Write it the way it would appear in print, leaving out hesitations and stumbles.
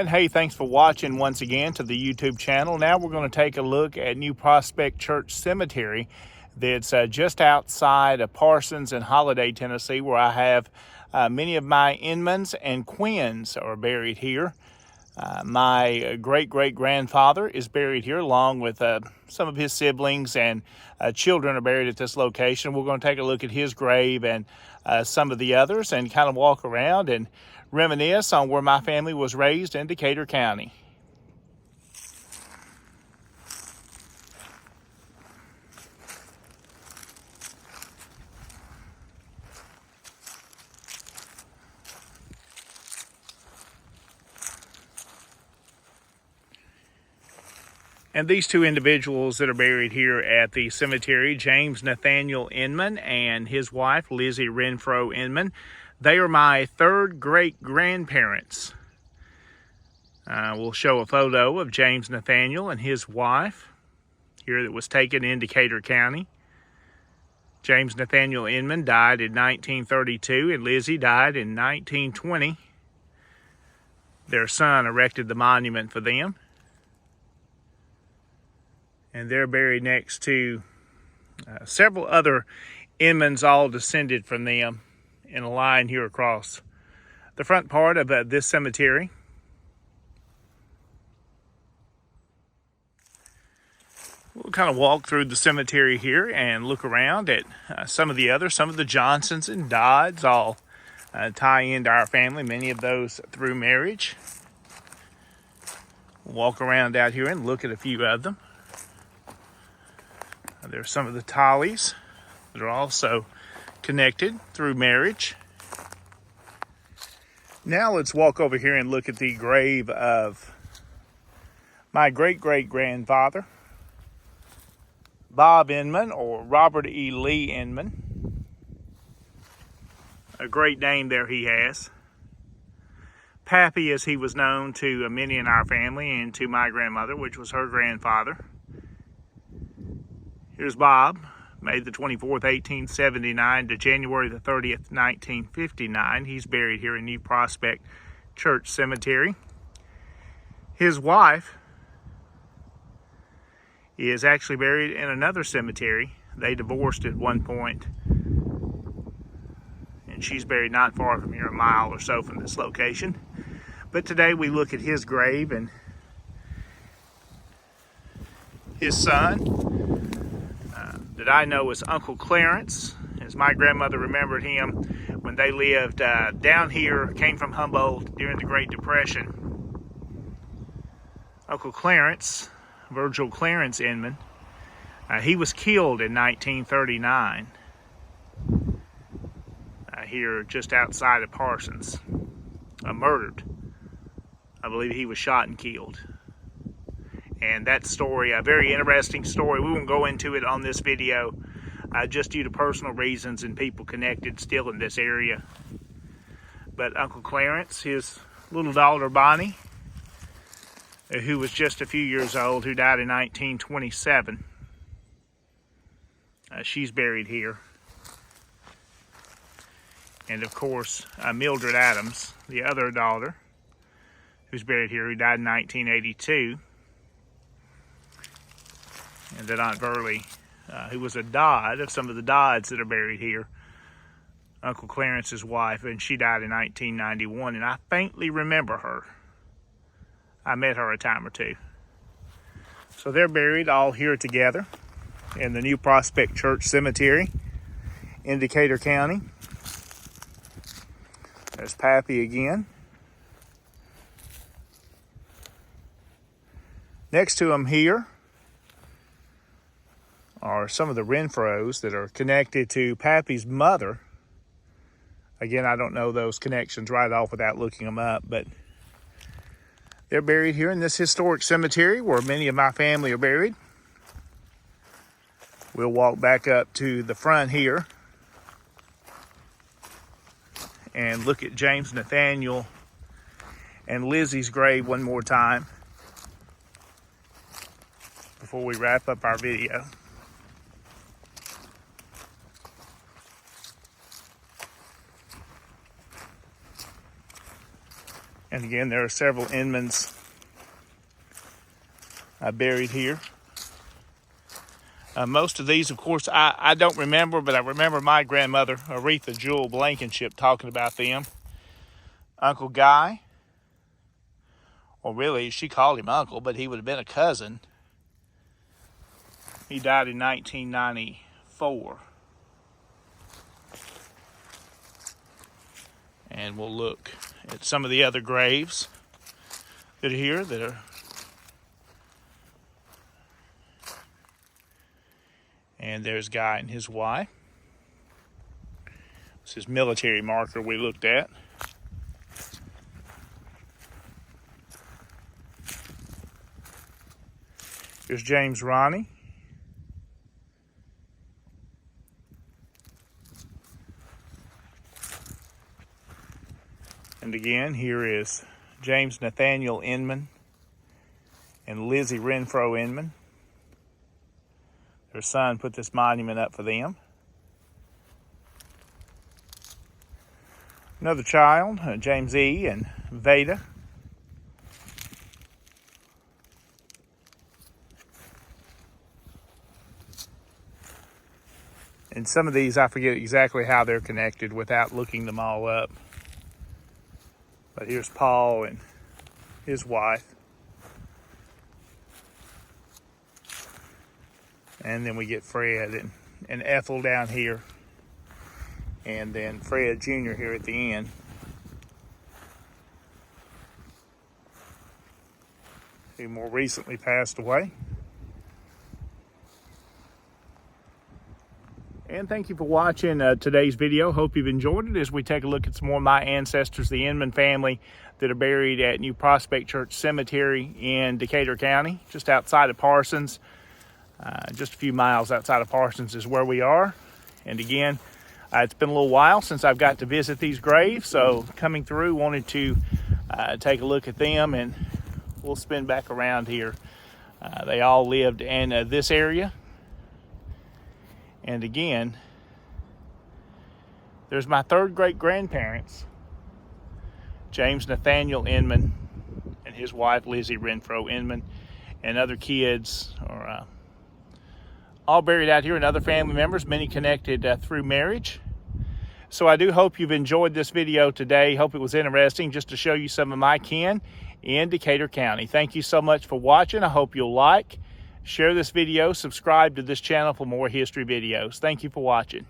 And hey, thanks for watching once again to the YouTube channel. Now we're going to take a look at New Prospect Church Cemetery that's just outside of Parsons and Holiday, Tennessee, where I have many of my Inmans and Quins are buried here. My great-great-grandfather is buried here along with some of his siblings, and children are buried at this location. We're going to take a look at his grave and some of the others and kind of walk around and reminisce on where my family was raised in Decatur County. And these two individuals that are buried here at the cemetery, James Nathaniel Inman and his wife, Lizzie Renfro Inman, they are my third great-grandparents. We'll show a photo of James Nathaniel and his wife here that was taken in Decatur County. James Nathaniel Inman died in 1932 and Lizzie died in 1920. Their son erected the monument for them. And they're buried next to several other Inmans, all descended from them, in a line here across the front part of this cemetery. We'll kind of walk through the cemetery here and look around at some of the Johnsons and Dodds, all tie into our family, many of those through marriage. We'll walk around out here and look at a few of them. There's some of the Tollies that are also connected through marriage. Now let's walk over here and look at the grave of my great-great-grandfather, Bob Inman, or Robert E. Lee Inman. A great name there he has. Pappy, as he was known to many in our family and to my grandmother, which was her grandfather. Here's Bob, May the 24th, 1879 to January the 30th, 1959. He's buried here in New Prospect Church Cemetery. His wife is actually buried in another cemetery. They divorced at one point, and she's buried not far from here, a mile or so from this location. But today we look at his grave and his son, that I know as Uncle Clarence, as my grandmother remembered him when they lived down here, came from Humboldt during the Great Depression. Uncle Clarence, Virgil Clarence Inman, he was killed in 1939 here just outside of Parsons, murdered. I believe he was shot and killed. And that story, a very interesting story. We won't go into it on this video, just due to personal reasons and people connected still in this area. But Uncle Clarence, his little daughter Bonnie, who was just a few years old, who died in 1927, she's buried here. And of course, Mildred Adams, the other daughter, who's buried here, who died in 1982. And then Aunt Burley, who was a Dodd of some of the Dodds that are buried here, Uncle Clarence's wife, and she died in 1991, and I faintly remember her. I met her a time or two. So they're buried all here together in the New Prospect Church Cemetery in Decatur County. There's Pappy again. Next to him here are some of the Renfros that are connected to Pappy's mother. Again, I don't know those connections right off without looking them up, but they're buried here in this historic cemetery where many of my family are buried. We'll walk back up to the front here and look at James Nathaniel and Lizzie's grave one more time before we wrap up our video. And again, there are several Inmans buried here. Most of these, of course, I don't remember, but I remember my grandmother, Aretha Jewel Blankenship, talking about them. Uncle Guy, or really, she called him uncle, but he would have been a cousin. He died in 1994. And we'll look at some of the other graves that are here that are. And there's Guy and his wife. This is military marker we looked at. Here's James Ronnie. And again, here is James Nathaniel Inman and Lizzie Renfro Inman. Their son put this monument up for them. Another child, James E. and Veda. And some of these, I forget exactly how they're connected without looking them all up. But here's Paul and his wife. And then we get Fred and Ethel down here. And then Fred Jr. here at the end. He more recently passed away. And thank you for watching today's video. Hope you've enjoyed it as we take a look at some more of my ancestors, the Inman family, that are buried at New Prospect Church Cemetery in Decatur County, just outside of Parsons. Just a few miles outside of Parsons is where we are. And again, it's been a little while since I've got to visit these graves, so coming through, wanted to take a look at them, and we'll spin back around here. They all lived in this area. And again, there's my third great-grandparents, James Nathaniel Inman and his wife, Lizzie Renfro Inman, and other kids are all buried out here, and other family members, many connected through marriage. So I do hope you've enjoyed this video today. Hope it was interesting just to show you some of my kin in Decatur County. Thank you so much for watching. I hope you'll like, share this video, subscribe to this channel for more history videos. Thank you for watching.